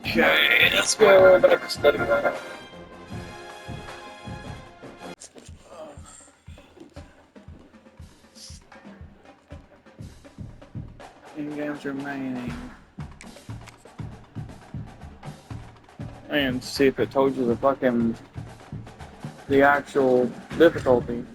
Okay, let's go back to study mode. Games remaining. And see if it told you the actual difficulty.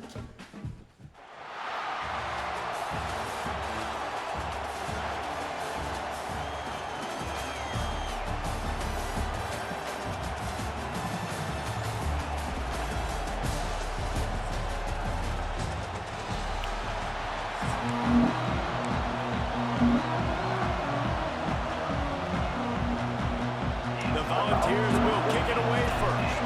The Volunteers will kick it away first.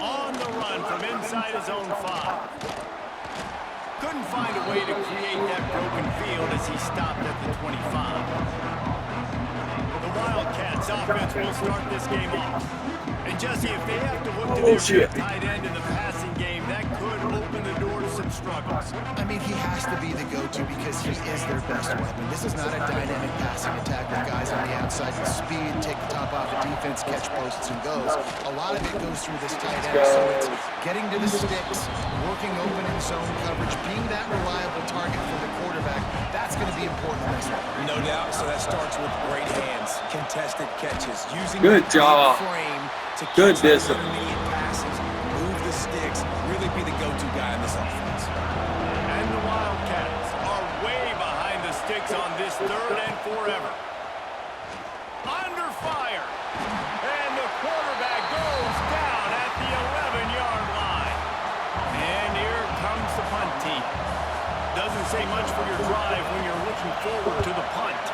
On the run from inside his own 5. Couldn't find a way to create that broken field as he stopped at the 25. The Wildcats offense will start this game off. And Jesse, if they have to look to their tight end in the passing game, that could open the door to some struggles. I mean, he has to be the go-to because he is their best weapon. This is not a dynamic passing attack with guys on the outside with speed, take the top off the defense, catch posts, and goes. A lot of it goes through this tight end, so it's getting to the sticks, working open in zone coverage, being that reliable target for the quarterback. That's going to be important in this one. No doubt, so that starts with great hands, contested catches, using Good job. frame to Good catch discipline. intermediate passes, move the sticks, really be the go-to guy in this offense. And the Wildcats are way behind the sticks on this 3rd and forever. Under fire. And the quarterback goes down at the 11-yard line. And here comes the punt team. Doesn't say much for your drive when you're looking forward to the punt.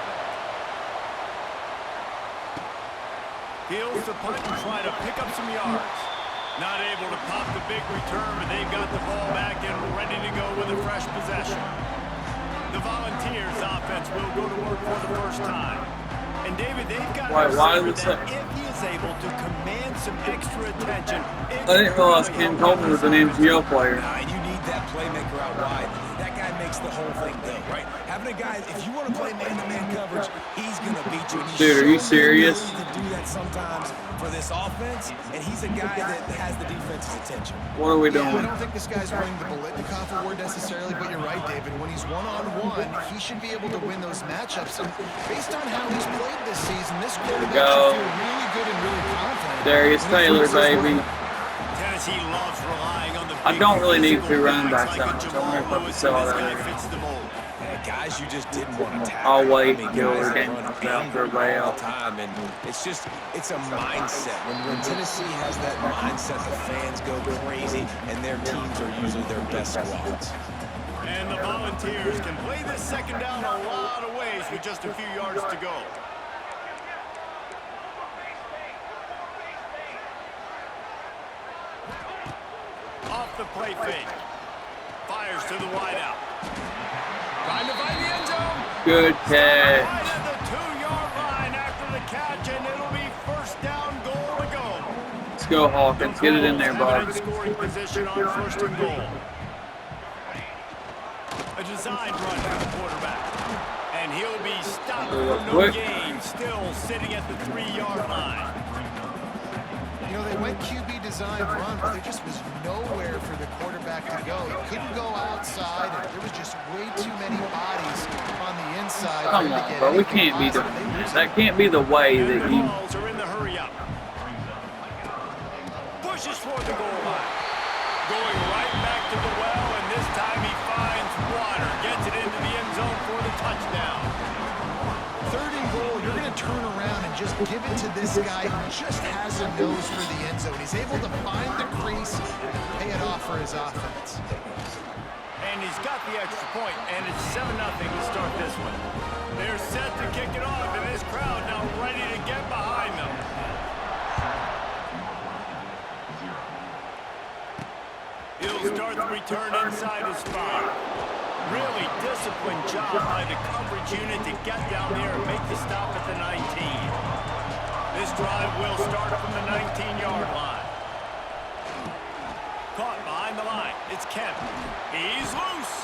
Fields the punt and try to pick up some yards. Not able to pop the big return, but they've got the ball back and ready to go with a fresh possession. The Volunteers offense will go to work for the first time. And David, they've got Why a is receiver it- that if he is able to command some extra attention, I didn't realize Ken Coleman was an MGL player. Nah, you need that playmaker out wide. That guy makes the whole thing go, right? Having a guy, if you want to play man-to-man coverage, he's going to beat you. And he's Dude, are you shown the serious? ability to do that sometimes for this offense, and he's a guy that has the defense's attention. What are we Yeah, I doing? don't think this guy's winning the Bolitnikoff award necessarily, but you're right, David. When he's one-on-one, he should be able to win those matchups. And based on how he's played this season, this quarterback go. should feel really good and really confident. Darius when he Taylor, puts his baby. work Tennessee loves relying on the I big don't really need physical two running guys backs like that a much. I'm Jamal gonna fucking Lewis, sell and this that guy out. fits the mold. Guys you just didn't want to tackle. I'll wait until guys we're that getting run knocked out for a angry all layout. the time, and it's a mindset. When Tennessee has that mindset, the fans go crazy, and their teams are usually their best squads. And the Volunteers can play this second down a lot of ways with just a few yards to go. Off the play fake. Fires to the wideout. Trying to find the end zone. Good catch. Right at the 2-yard line after the catch, and it'll be first down, goal to go. Let's go, Hawkins. Get it in there, bud. Scoring position on 1st and goal. A design run for the quarterback. And he'll be stopped for no Quick. gain, still sitting at the 3-yard line. You know, they went QB design run, but there just was nowhere for the quarterback to go. He couldn't go outside, and there was just way too many bodies on the inside. for Come him to on, get bro. We anything can't be positive. doing that. That can't be the way And that the you. Vols are in the hurry up. Pushes toward the goal line. Going right back to the well, and this time he finds water. Gets it into the end zone for the touchdown. 3rd and goal, you're going to turn around and just give it to this guy who just has a nose for the end zone. He's able to find the crease and pay it off for his offense. And he's got the extra point, and it's 7-0 to start this one. They're set to kick it off, and this crowd now ready to get behind them. He'll start the return inside his 5. Really disciplined job by the coverage unit to get down there and make the stop at the 19. This drive will start from the 19-yard line. Caught behind the line. It's Kemp. He's loose.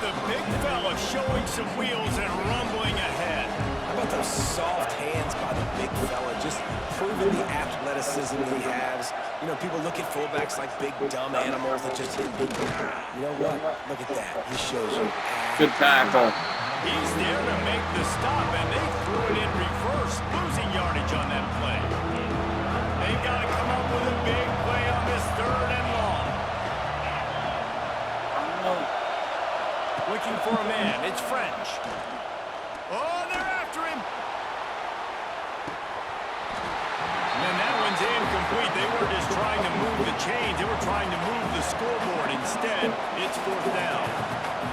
the big fella showing some wheels and rumbling ahead. How about those soft hands by the big fella, just proving the athleticism that he has. You know, people look at fullbacks like big, dumb animals that just hit people. You know what? Look at that. He shows you. Good tackle. He's there to make the stop, and they threw it in reverse, losing yardage on that play. They've got to come up with a big play on this 3rd and long. Looking for a man. It's French. Oh, they're after him. And that one's incomplete. They were just trying to move the chains. They were trying to move the scoreboard. Instead, it's 4th down.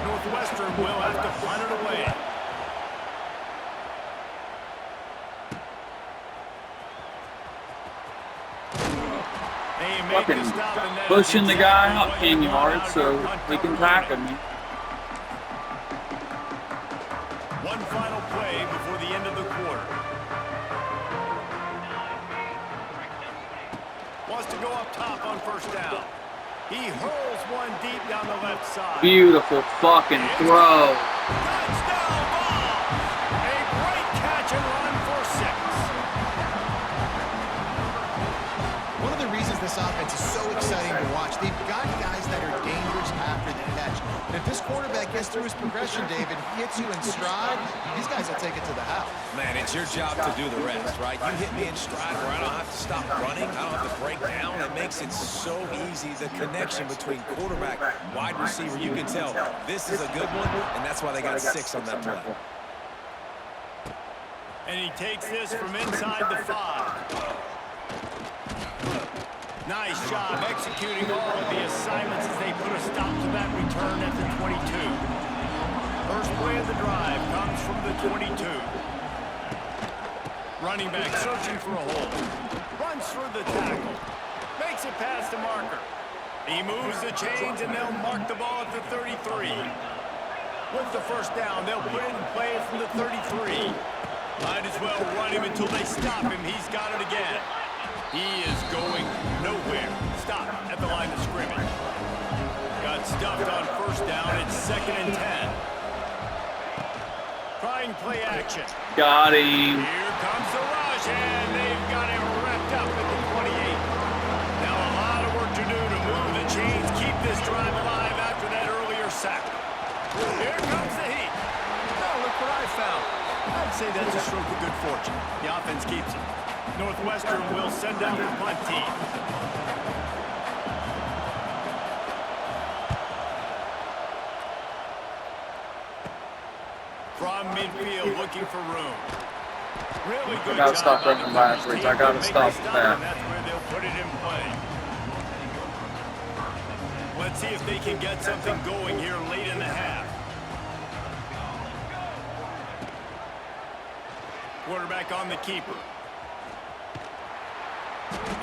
Northwestern will have to punt it away. They make the stop, and that is Pushing the guy exactly out what 10 you want yards out of so your punt he can coverage. tackle me. One final play before the end of the quarter. Wants to go up top on 1st down. He hurls one deep down the left side. Beautiful fucking throw. Touchdown ball! A great catch and run for 6. One of the reasons this offense is so exciting to watch, they've got guys that are dangerous after the catch. And if this quarterback gets through his progression, David, hits you in stride, these guys will take it to the house. Man, it's your job to do the rest, right? You hit me in stride where I don't have to stop running. I don't have to break down. It makes it so easy. The connection between quarterback, wide receiver, you can tell this is a good one, and that's why they got 6 on that play. And he takes this from inside the 5. Nice job executing all of the assignments as they put a stop to that return at the 22. First play of the drive comes from the 22. Running back searching for a hole. Runs through the tackle. Makes it past the marker. He moves the chains, and they'll mark the ball at the 33. With the 1st down, they'll put it in play from the 33. Might as well run him until they stop him. He's got it again. He is going nowhere. Stop at the line of scrimmage. Got stuffed on 1st down. It's 2nd and 10. Trying play action. Got him. Here comes the rush, and they've got him wrapped up at the 28. Now a lot of work to do to move the chains, keep this drive alive after that earlier sack. Here comes the heat. Oh, look what I found. I'd say that's a stroke of good fortune. The offense keeps it. Northwestern will send out the punt team. From midfield, looking for room. Really good I gotta job stop by the running coverage backwards. team I gotta to make stop the stop, that. and that's where they'll put it in play. Let's see if they can get something going here late in the half. Quarterback on the keeper.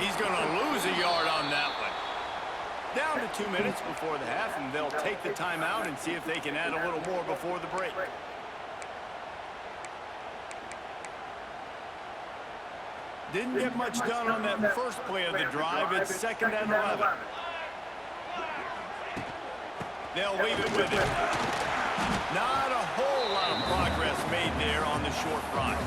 He's going to lose a yard on that one. Down to 2 minutes before the half, and they'll take the timeout and see if they can add a little more before the break. Didn't get much done on that first play of the drive. It's 2nd and 11. They'll leave it with it. Not a whole lot of progress made there on the short run.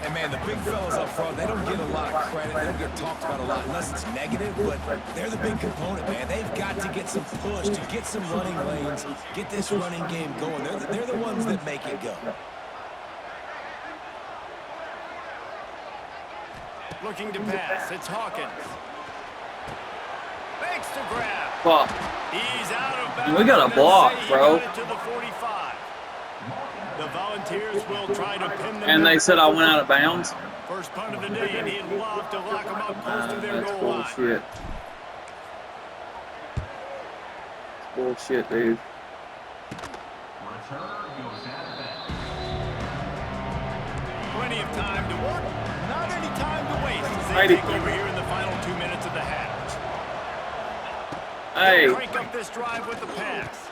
And man, the big fellas up front, they don't get a lot of credit. They don't get talked about a lot unless it's negative, but they're the big component, man. They've got to get some push, to get some running lanes, get this running game going. They're the ones that make it go. Looking to pass. It's Hawkins. Makes the grab. Fuck. He's out of bounds. We got a and they'll block, say he bro. got it to the 45. The Volunteers will try to pin them. And they down. said I went out of bounds. First punt of the day, and he'd love to lock them up close to their That's goal line. bullshit. Bullshit, dude. Plenty of time to work. Not any time to waste as they Righty. take over here in the final 2 minutes of the half. Hey, They'll crank up this drive with the pass.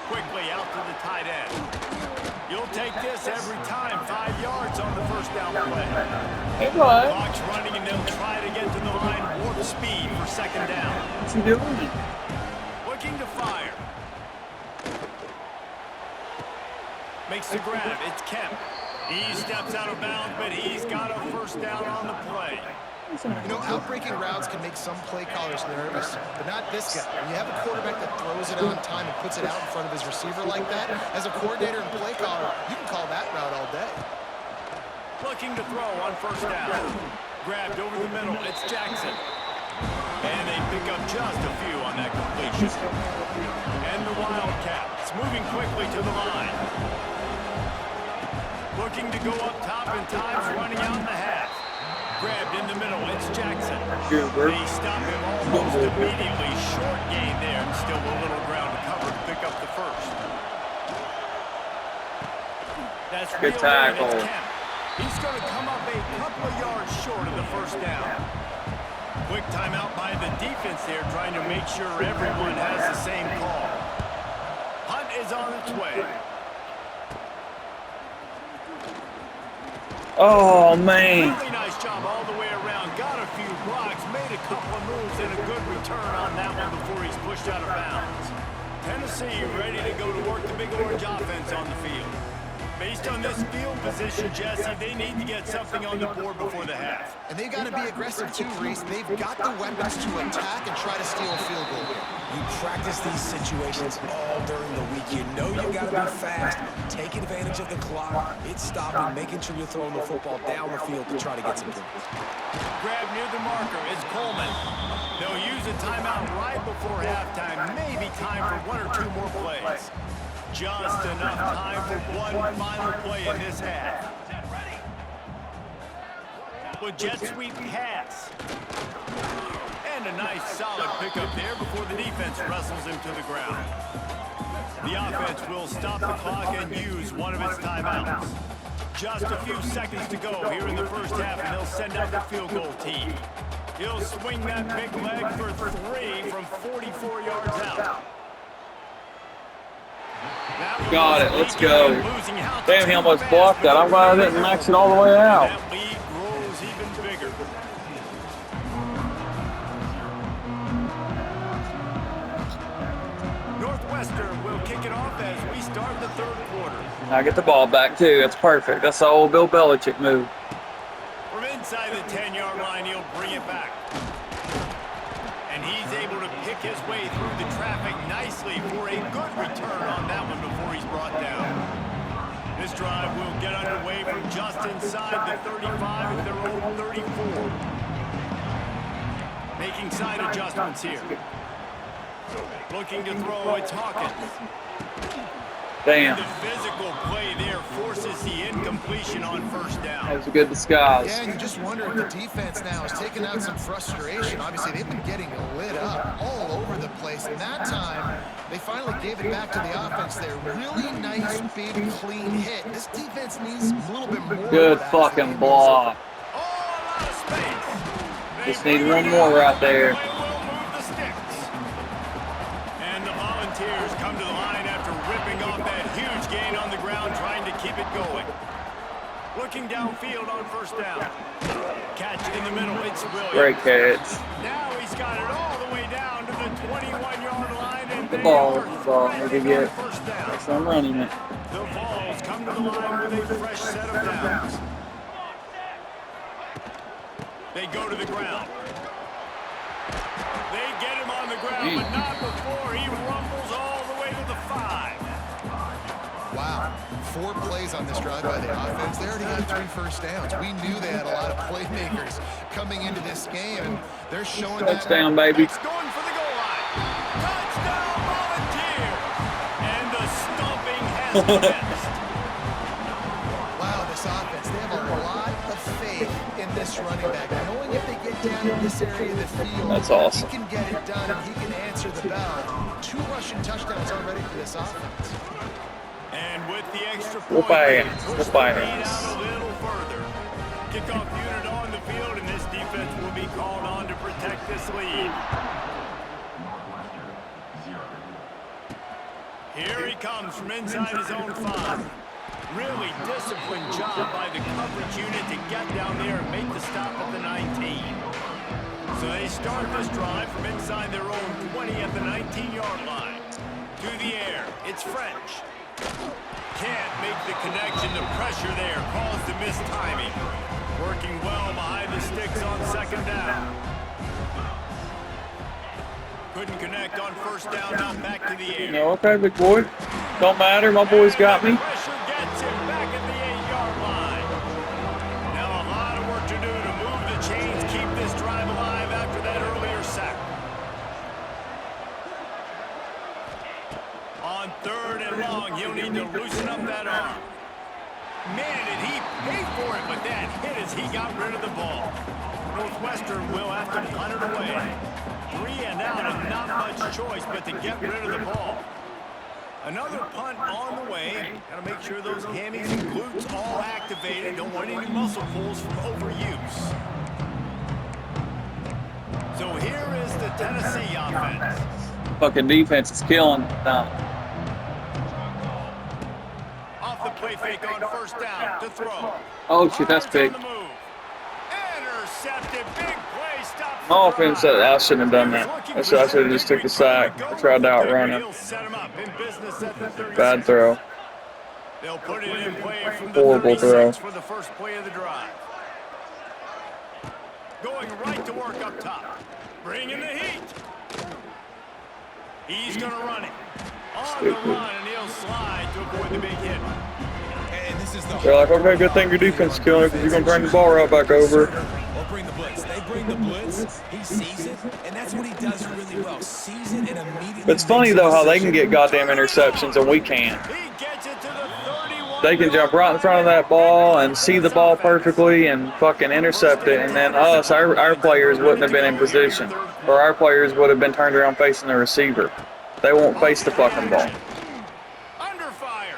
Quickly out to the tight end. You'll take this every time. 5 yards on the first down play. hey, bud. Clock's running, and they'll try to get to the line warp speed for 2nd down. What's he doing? Looking to fire. Makes the grab. It's Kemp. He steps out of bounds, but he's got a first down on the play. You know, outbreaking routes can make some play callers nervous, but not this guy. When you have a quarterback that throws it on time and puts it out in front of his receiver like that, as a coordinator and play caller, you can call that route all day. Looking to throw on first down. Grabbed over the middle. It's Jackson. And they pick up just a few on that completion. And the Wildcats moving quickly to the line. Looking to go up top in times running out in the half. Grabbed in the middle, it's Jackson. They stop him almost immediately. Short gain there, and still a little ground to cover to pick up the first. That's good tackle. He's going to come up a couple of yards short of the first down. Quick timeout by the defense there, trying to make sure everyone has the same call. Hunt is on its way. Oh, man. Really nice job all the way around. Got a few blocks, made a couple of moves, and a good return on that one before he's pushed out of bounds. Tennessee ready to go to work the Big Orange offense on the field. Based on this field position, Jesse, they need to get something on the board before the half. And they've got to be aggressive too, Reese. They've got the weapons to attack and try to steal a field goal here. You practice these situations all during the week. You know you got to be fast, take advantage of the clock, it's stopping, making sure you're throwing the football down the field to try to get some points. Grab near the marker is Coleman. They'll use a timeout right before halftime, maybe time for one or two more plays. Just enough time for one final play in this half. With jet sweep pass. And a nice solid pickup there before the defense wrestles him to the ground. The offense will stop the clock and use one of its timeouts. Just a few seconds to go here in the first half, and they'll send out the field goal team. He'll swing that big leg for 3 from 44 yards out. Got it. Let's go. Damn, he almost blocked that. I'm glad I didn't max it all the way out. That lead grows even bigger. Northwestern will kick it off as we start the third quarter. I get the ball back, too. That's perfect. That's the old Bill Belichick move. From inside the 10-yard line, he'll bring it back. And he's able to pick his way through the traffic nicely for a good return on that one before he's brought down. This drive will get underway from just inside the 35 at their own 34. Making side adjustments here. Looking to throw, it's Hawkins. Damn. The physical play there forces the incompletion on first down. That was a good disguise. Yeah, and you just wonder if the defense now is taking out some frustration. Obviously, they've been getting lit up all over the place. And that time, they finally gave it back to the offense there. Really nice, big, clean hit. This defense needs a little bit more. Good fucking block. Oh, a lot of space. Just need one more right there. And the Volunteers come to the line after ripping off that huge gain on the ground, trying to keep it going. Looking downfield on first down. Catch in the middle, it's Williams. Great catch. Now he's got it all the way down to the 21-yard line. And The ball. We can get first down. some running it. The Vols come to the line with a fresh set of downs. They go to the ground. They get him on the ground, but not before he rumbles all the way to the 5. Wow. 4 plays on this drive by the offense. They already got 3 first downs. We knew they had a lot of playmakers coming into this game, and they're showing that. Touchdown, baby. It's going for the goal line. Touchdown, Volunteers! And the stomping has commenced. Wow, this offense, they have a lot of faith in this running back. Knowing if they get down in this area of the field, That's awesome. he can get it done and he can answer the bell. 2 rushing touchdowns already for this offense. And with the extra We'll point, they pass. push We'll the pass. lead out a little further. Kickoff unit on the field, and this defense will be called on to protect this lead. Here he comes from inside his own 5. Really disciplined job by the coverage unit to get down there and make the stop at the 19. So they start this drive from inside their own 20 at the 19-yard line. To the air, it's French. can't make the connection. The pressure there caused the missed timing. Working well behind the sticks on second down. Couldn't connect on first down, now back to the air. No, okay, big boy. Don't matter, my boy's got me. Pressure gets him back at the 8-yard line. Now a lot of work to do to move the chains, keep this drive alive after that earlier sack. On third and long, he'll need to loosen up that arm. Man, did he pay for it, but that hit as he got rid of the ball. Northwestern will have to punt it away. 3 and out and not much choice but to get rid of the ball. Another punt on the way. Got to make sure those hammies and glutes all activated. Don't want any muscle pulls from overuse. So here is the Tennessee offense. Fucking defense is killing now. Off the play fake on first down to throw. Oh shit, that's big. Intercepted, big play, stop. My offense said I shouldn't have done that. I should have just took the sack. I tried to outrun him. Bad throw. They'll put it in play from the Horrible throw. for the first play of the drive. Going right to work up top. Bringing the heat. He's going to run it. On the run, and he'll slide to avoid the big hit. And this is the They're like, okay, good thing your defense is killing it because you're going to bring the ball right back over. Or bring the blitz. They bring the blitz. He sees it, and that's what he does really well. Sees it and immediately. It's funny, though, how they can get goddamn interceptions and we can't. He gets it to the 31. They can jump right in front of that ball and see the ball perfectly and fucking intercept it, and then us, our players wouldn't have been in position. Or our players would have been turned around facing the receiver. They won't face the fucking ball. Under fire.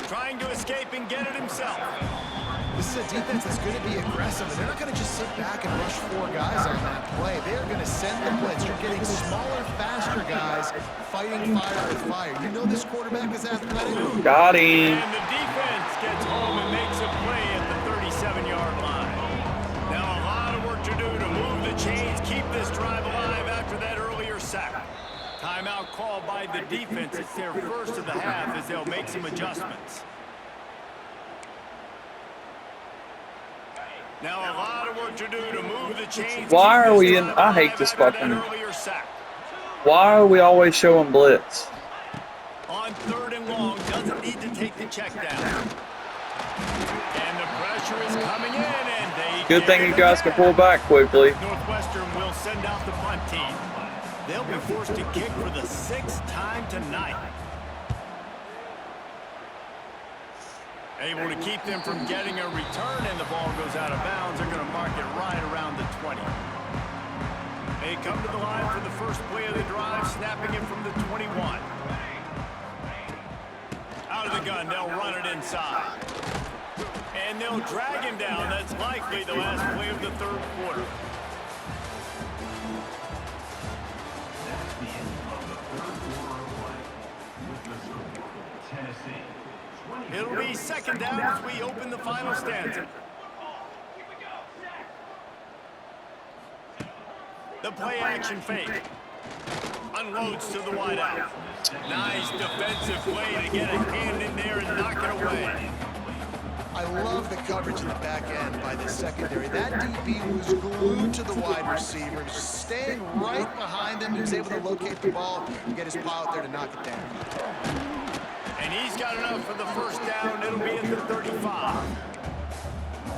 Trying to escape and get it himself. This is a defense that's going to be aggressive, and they're not going to just sit back and rush 4 guys on that play. They're going to send the blitz. You're getting smaller, faster guys fighting fire with fire. You know this quarterback is athletic. Got him. And the defense gets home and makes a play at the 37-yard line. Now a lot of work to do to move the chains, keep this drive alive after that earlier sack. Timeout called by the defense. It's their first of the half as they'll make some adjustments. Now a lot of work to do to move the chains. Why are we in? I hate this fucking. Why are we always showing blitz? On third and long, doesn't need to take the check down. And the pressure is coming in, and they Good thing you guys can pull back quickly. Northwestern will send out the punt team. They'll be forced to kick for the 6th time tonight. Able to keep them from getting a return, and the ball goes out of bounds. They're going to mark it right around the 20. They come to the line for the first play of the drive, snapping it from the 21. Out of the gun, they'll run it inside. And they'll drag him down. That's likely the last play of the third quarter. It'll be second down as we open the final stanza. The play action fake. Unloads to the wideout. Nice defensive play to get a hand in there and knock it away. I love the coverage in the back end by the secondary. That DB was glued to the wide receiver. He was just staying right behind him. He was able to locate the ball and get his paw out there to knock it down. And he's got enough for the first down. It'll be at the 35.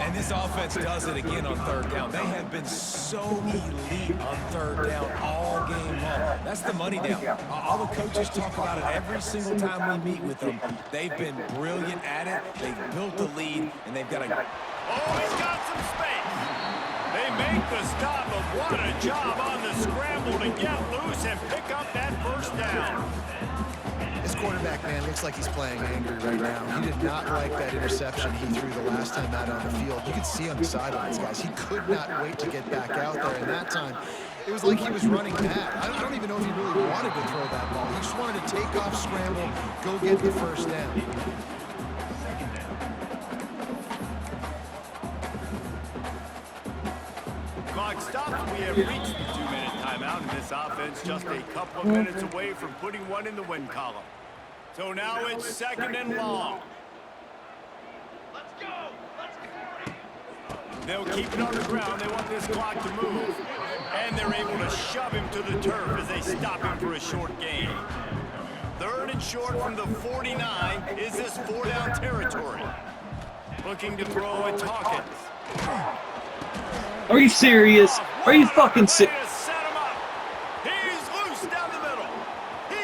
And this offense does it again on third down. They have been so elite on third down all game long. That's the money down. All the coaches talk about it every single time we meet with them. They've been brilliant at it. They've built the lead, and they've got a... Oh, he's got some space. They make the stop, but what a job on the scramble to get loose and pick up that first down. This quarterback, man, looks like he's playing angry right now. He did not like that interception he threw the last time out on the field. You could see on the sidelines, guys. He could not wait to get back out there. And that time, it was like he was running mad. I don't even know if he really wanted to throw that ball. He just wanted to take off, scramble, go get the first down. Clock stops. We have reached the 2-minute timeout, and this offense just a couple of minutes away from putting one in the win column. So now it's 2nd and long. They'll keep it on the ground. They want this clock to move. And they're able to shove him to the turf as they stop him for a short gain. 3rd and short from the 49. Is this 4-down territory? Looking to throw at Hawkins. Are you serious? Are you fucking sick? Set him up. He's loose down the middle.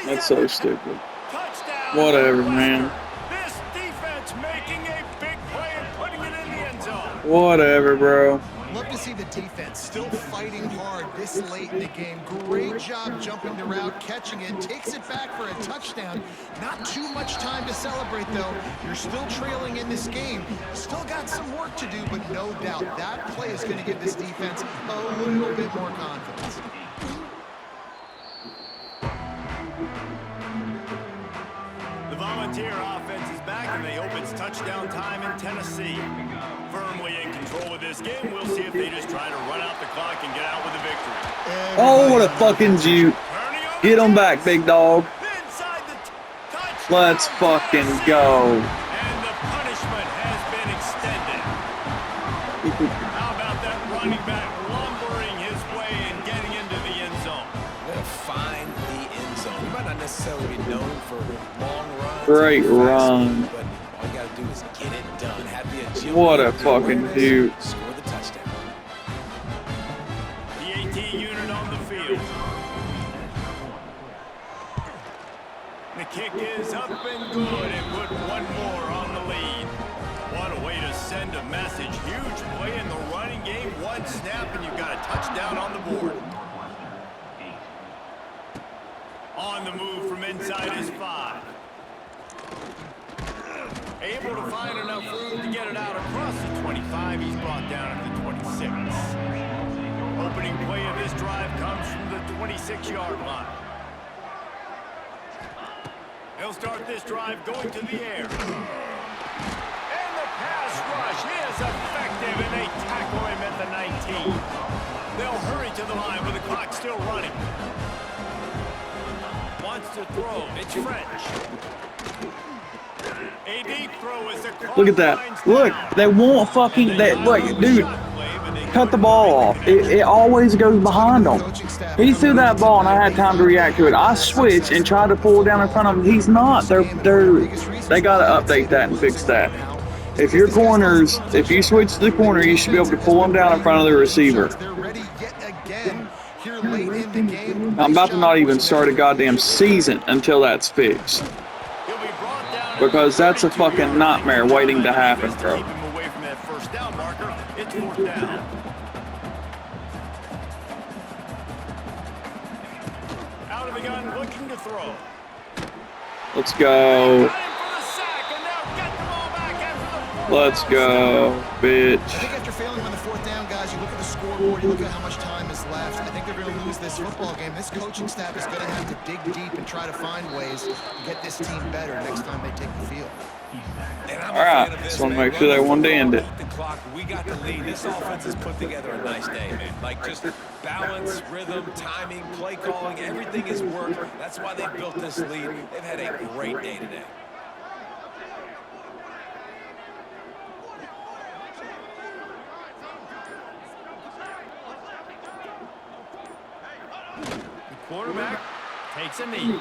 That's so stupid. Touchdown. Whatever, man. This defense making a big play and putting it in the end zone. Whatever, bro. Love to see the defense still fighting hard this late in the game. Great job jumping the route, catching it, takes it back for a touchdown. Not too much time to celebrate, though. You're still trailing in this game. Still got some work to do, but no doubt that play is going to give this defense a little bit more confidence. The Volunteer offense is back, and they hope it's touchdown time in Tennessee. Firmly in control of this game. We'll see if they just try to run out the clock and get out with a victory. Oh, what a fucking juke. Get him back, big dog. Inside the touchdown. Let's fucking go. And the punishment has been extended. How about that running back lumbering his way and getting into the end zone? Gonna find the end zone. You might not necessarily be known for long runs. Great and fast run. speed, but all you gotta do is get it done. Have the agility. What a the fucking awareness, dude. Score the touchdown. The AT unit on the field. The kick is up and good and put one more on the lead. What a way to send a message. Huge play in the running game. One snap and you've got a touchdown on the board. On the move from inside his 5. Able to find enough room to get it out across the 25. He's brought down at the 26. Opening play of this drive comes from the 26-yard line. He'll start this drive going to the air. And the pass rush is effective, and they tackle him at the 19. They'll hurry to the line with the clock still running. Wants to throw. It's French. A deep throw is the Look at that. Look, they won't fucking. Look, dude, cut the ball off. It always goes behind them. He threw that ball and I had time to react to it. I switched and tried to pull it down in front of him. He's not. They gotta update that and fix that. If your corners, if you switch to the corner, you should be able to pull them down in front of the receiver. I'm about to not even start a goddamn season until that's fixed. Because that's a fucking nightmare waiting to happen, bro. Keep him away from that first down marker. It's 4th down. Out of the gun, looking to throw. Let's go. Got him for the sack, and now get the ball back after the 4th Let's down. go, I bitch. think after failing on the 4th down, guys, you look at the scoreboard, you look at how much time is left. I think they're going to lose this football game. This coaching staff is going to have to dig deep and try to find ways to get this team better next time they take the field. And I'm All right, just want to make sure they wanted to end it. The clock, we got the lead. This offense has put together a nice day, man. Like just balance, rhythm, timing, play calling, everything has worked. That's why they built this lead. They've had a great day today. The quarterback takes a knee.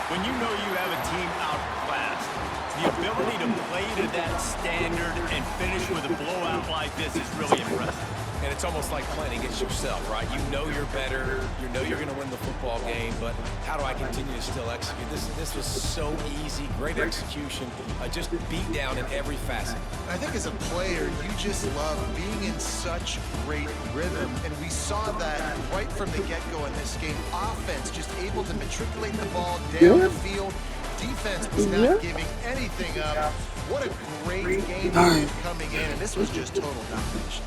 When you know you have a team outclassed, the ability to play to that standard and finish with a blowout like this is really impressive. And it's almost like playing against yourself, right? You know you're better. You know you're going to win the football game, but how do I continue to still execute? This was so easy. Great execution. Just beat down in every facet. I think as a player, you just love being in such great rhythm, and we saw that right from the get-go in this game. Offense just able to matriculate the ball down the field. Defense was not giving anything up. What a great game coming in, and this was just total domination.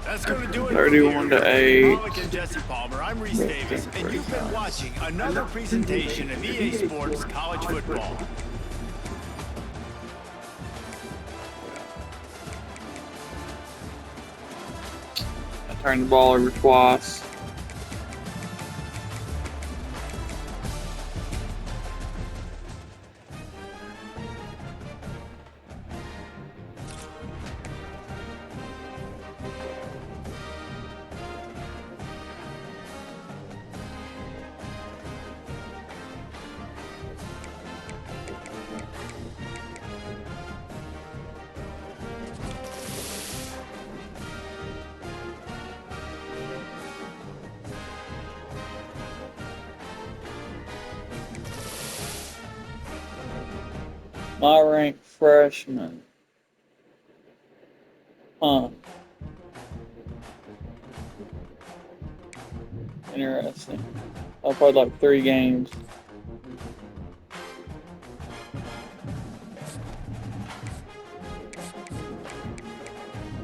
That's going to do it. 31-8. Pollock and Jesse Palmer. I'm Reese Davis, and you've been watching another presentation of EA Sports College Football. turned the ball over twice. My ranked freshman. Huh. Interesting. I played like 3 games.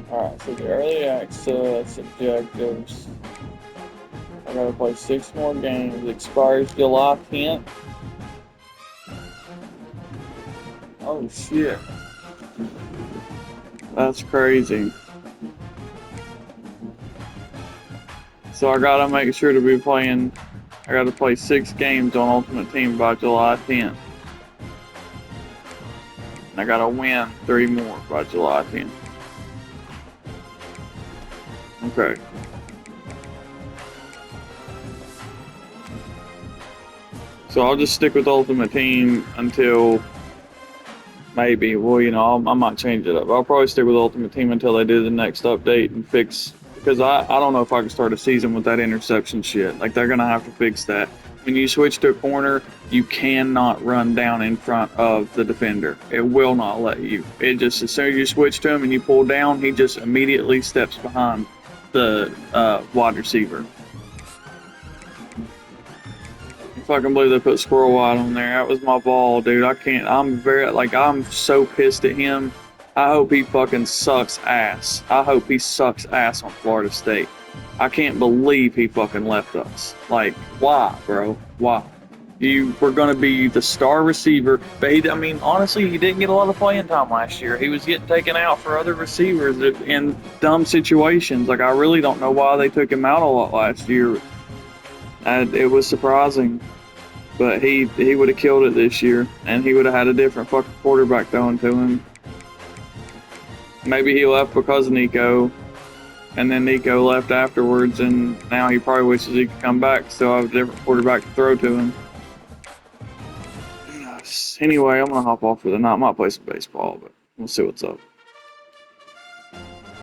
Alright, so the early access objectives. I gotta play 6 more games. Expires July 10th. Oh shit. That's crazy. So I gotta make sure to be playing. I gotta play 6 games on Ultimate Team by July 10th. And I gotta win 3 more by July 10th. Okay. So I'll just stick with Ultimate Team until maybe, well, you know, I might change it up. I'll probably stick with Ultimate Team until they do the next update and fix, because I don't know if I can start a season with that interception shit. Like, they're going to have to fix that. When you switch to a corner, you cannot run down in front of the defender. It will not let you. It just, as soon as you switch to him and you pull down, he just immediately steps behind the wide receiver. Fucking believe they put Squirrel White on there. That was my ball, dude. I can't. I'm so pissed at him. I hope he fucking sucks ass. I hope he sucks ass on Florida State. I can't believe he fucking left us. Like, why, bro? Why? You were gonna be the star receiver, but I mean, honestly, he didn't get a lot of playing time last year. He was getting taken out for other receivers in dumb situations. Like, I really don't know why they took him out a lot last year. And it was surprising. But he would have killed it this year, and he would have had a different fucking quarterback throwing to him. Maybe he left because of Nico, and then Nico left afterwards, and now he probably wishes he could come back, still have a different quarterback to throw to him. Anyway, I'm gonna hop off for the night. I might play some baseball, but we'll see what's up.